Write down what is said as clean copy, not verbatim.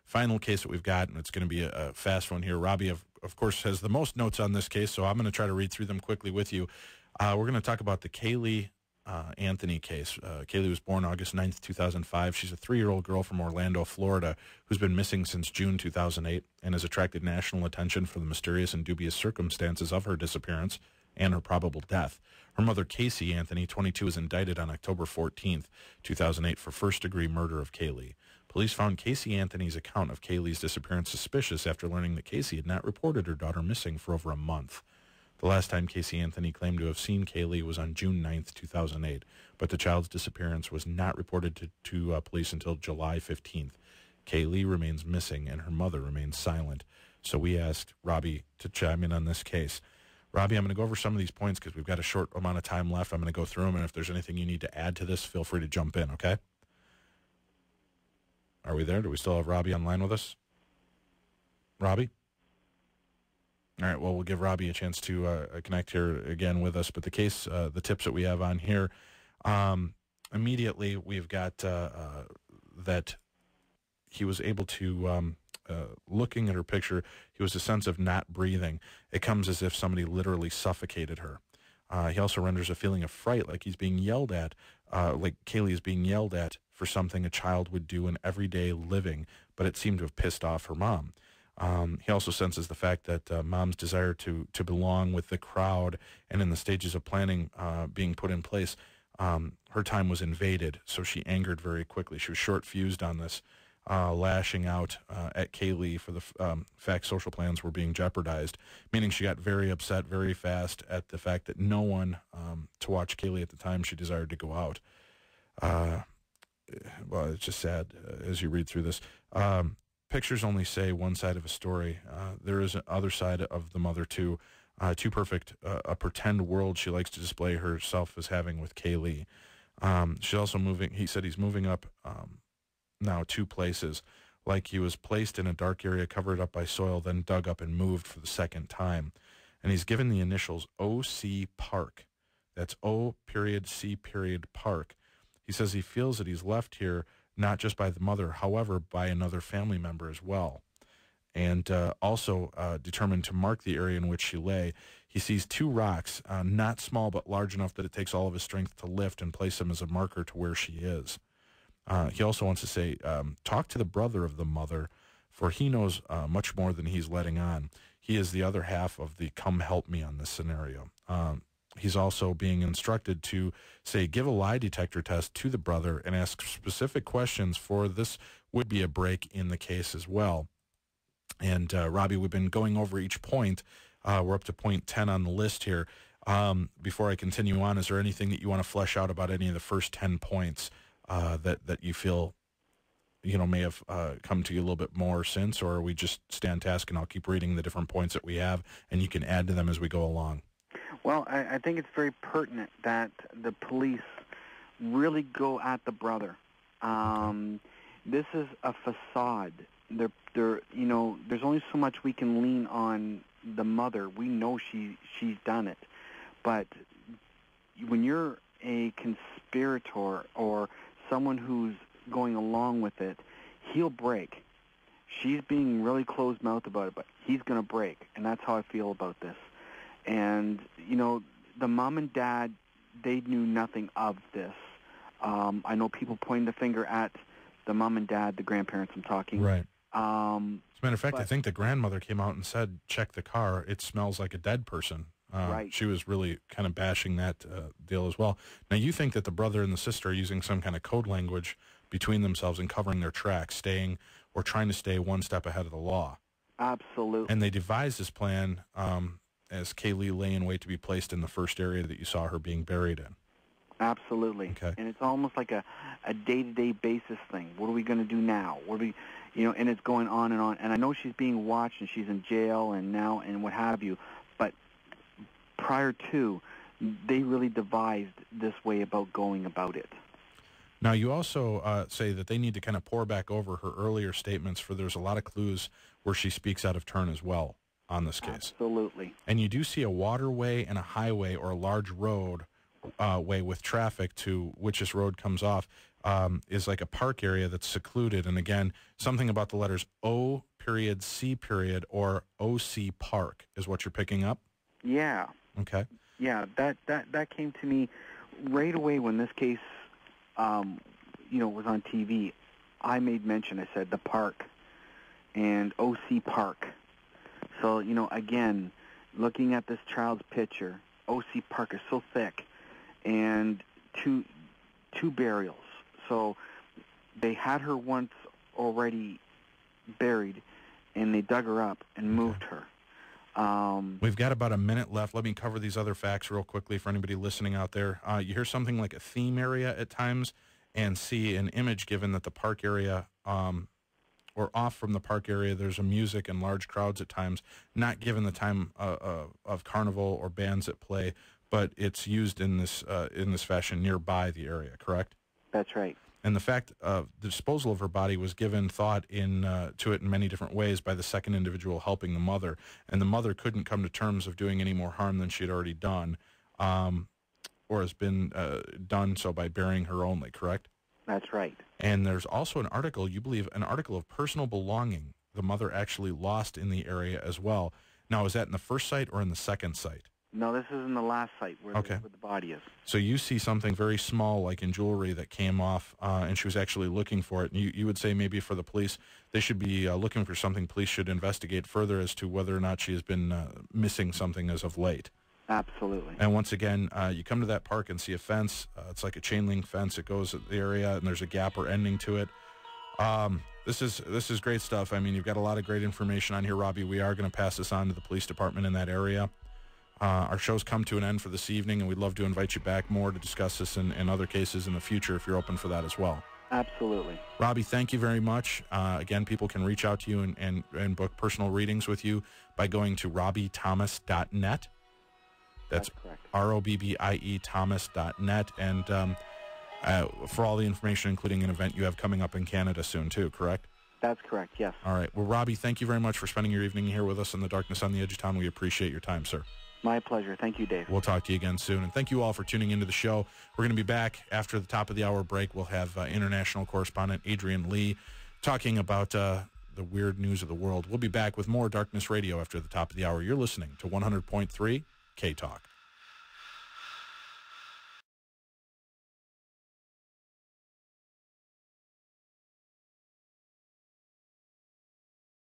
final case that we've got, and it's going to be a fast one here. Robbie, of course, has the most notes on this case, so I'm going to try to read through them quickly with you. We're going to talk about the Caylee Anthony case. Caylee was born August 9th, 2005. She's a 3-year-old girl from Orlando, Florida, who's been missing since June 2008 and has attracted national attention for the mysterious and dubious circumstances of her disappearance and her probable death. Her mother, Caylee Anthony, 22, is indicted on October 14th, 2008 for first-degree murder of Caylee. Police found Caylee Anthony's account of Caylee's disappearance suspicious after learning that Caylee had not reported her daughter missing for over a month. The last time Caylee Anthony claimed to have seen Caylee was on June 9th, 2008, but the child's disappearance was not reported to police until July 15th. Caylee remains missing, and her mother remains silent. So we asked Robbie to chime in on this case. Robbie, I'm going to go over some of these points because we've got a short amount of time left. I'm going to go through them, and if there's anything you need to add to this, feel free to jump in, okay? Are we there? Do we still have Robbie online with us? Robbie? All right, well, we'll give Robbie a chance to connect here again with us. But the case, the tips that we have on here, immediately we've got that he was able to, looking at her picture, he was a sense of not breathing. It comes as if somebody literally suffocated her. He also renders a feeling of fright, like he's being yelled at, like Caylee is being yelled at for something a child would do in everyday living, but it seemed to have pissed off her mom. He also senses the fact that mom's desire to belong with the crowd and in the stages of planning being put in place, her time was invaded, so she angered very quickly. She was short-fused on this, lashing out at Caylee for the fact social plans were being jeopardized, meaning she got very upset very fast at the fact that no one to watch Caylee at the time she desired to go out. Well, it's just sad as you read through this. Pictures only say one side of a story. There is another side of the mother, too. Too perfect, a pretend world she likes to display herself as having with Caylee. She's also moving, he said he's moving up now 2 places, like he was placed in a dark area covered up by soil, then dug up and moved for the second time. And he's given the initials O.C. Park. That's O.C. Park. He says he feels that he's left here not just by the mother, however, by another family member as well. And also determined to mark the area in which she lay. He sees 2 rocks, not small but large enough that it takes all of his strength to lift and place them as a marker to where she is. He also wants to say, talk to the brother of the mother, for he knows much more than he's letting on. He is the other half of the come help me on this scenario. He's also being instructed to, say, give a lie detector test to the brother and ask specific questions, for this would be a break in the case as well. And, Robbie, we've been going over each point. We're up to point 10 on the list here. Before I continue on, is there anything that you want to flesh out about any of the first 10 points that you feel, may have come to you a little bit more since, or are we just stand task and I'll keep reading the different points that we have and you can add to them as we go along? Well, I think it's very pertinent that the police really go at the brother. This is a facade. There's only so much we can lean on the mother. We know she's done it. But when you're a conspirator or someone who's going along with it, he'll break. She's being really closed-mouthed about it, but he's going to break, and that's how I feel about this. And, the mom and dad, they knew nothing of this. I know people pointing the finger at the mom and dad, the grandparents I'm talking. Right. As a matter of fact, I think the grandmother came out and said, check the car. It smells like a dead person. Right. She was really kind of bashing that deal as well. Now, you think that the brother and the sister are using some kind of code language between themselves and covering their tracks, staying or trying to stay one step ahead of the law. Absolutely. And they devised this plan as Caylee lay in wait to be placed in the first area that you saw her being buried in. Absolutely. Okay. And it's almost like a day-to-day basis thing. What are we going to do now? And it's going on and on. And I know she's being watched and she's in jail and now and what have you, but prior to, they really devised this way about going about it. Now, you also say that they need to kind of pour back over her earlier statements, for there's a lot of clues where she speaks out of turn as well on this case. Absolutely. And you do see a waterway and a highway or a large road way with traffic to which this road comes off. is like a park area that's secluded. And again, something about the letters O.C. or OC Park is what you're picking up? Yeah. Okay. Yeah, that came to me right away when this case, was on TV. I made mention, I said, the park and OC Park. So, again, looking at this child's picture, OC Park is so thick, and two burials. So they had her once already buried, and they dug her up and moved her. We've got about a minute left. Let me cover these other facts real quickly for anybody listening out there. You hear something like a theme area at times and see an image given that the park area, or off from the park area, there's a music and large crowds at times, not given the time of carnival or bands at play, but it's used in this fashion nearby the area, correct? That's right. And the fact of the disposal of her body was given thought to it in many different ways by the second individual helping the mother. And the mother couldn't come to terms of doing any more harm than she had already done, or has been done so by burying her only, correct? That's right. And there's also an article, you believe, an article of personal belonging the mother actually lost in the area as well. Now, is that in the first site or in the second site? No, this is in the last site where the body is. So you see something very small, like in jewelry, that came off, and she was actually looking for it. And you would say maybe for the police, they should be looking for something. Police should investigate further as to whether or not she has been missing something as of late. Absolutely. And once again, you come to that park and see a fence. It's like a chain link fence. It goes at the area, and there's a gap or ending to it. This is great stuff. I mean, you've got a lot of great information on here, Robbie. We are going to pass this on to the police department in that area. Our show's come to an end for this evening, and we'd love to invite you back more to discuss this and other cases in the future if you're open for that as well. Absolutely. Robbie, thank you very much. Again, people can reach out to you and book personal readings with you by going to robbiethomas.net. That's correct. ROBBIE Thomas.net. And for all the information, including an event you have coming up in Canada soon, too, correct? That's correct, yes. All right. Well, Robbie, thank you very much for spending your evening here with us in the Darkness on the Edge of Town. We appreciate your time, sir. My pleasure. Thank you, Dave. We'll talk to you again soon. And thank you all for tuning into the show. We're going to be back after the top of the hour break. We'll have international correspondent Adrian Lee talking about the weird news of the world. We'll be back with more Darkness Radio after the top of the hour. You're listening to 100.3 K-Talk.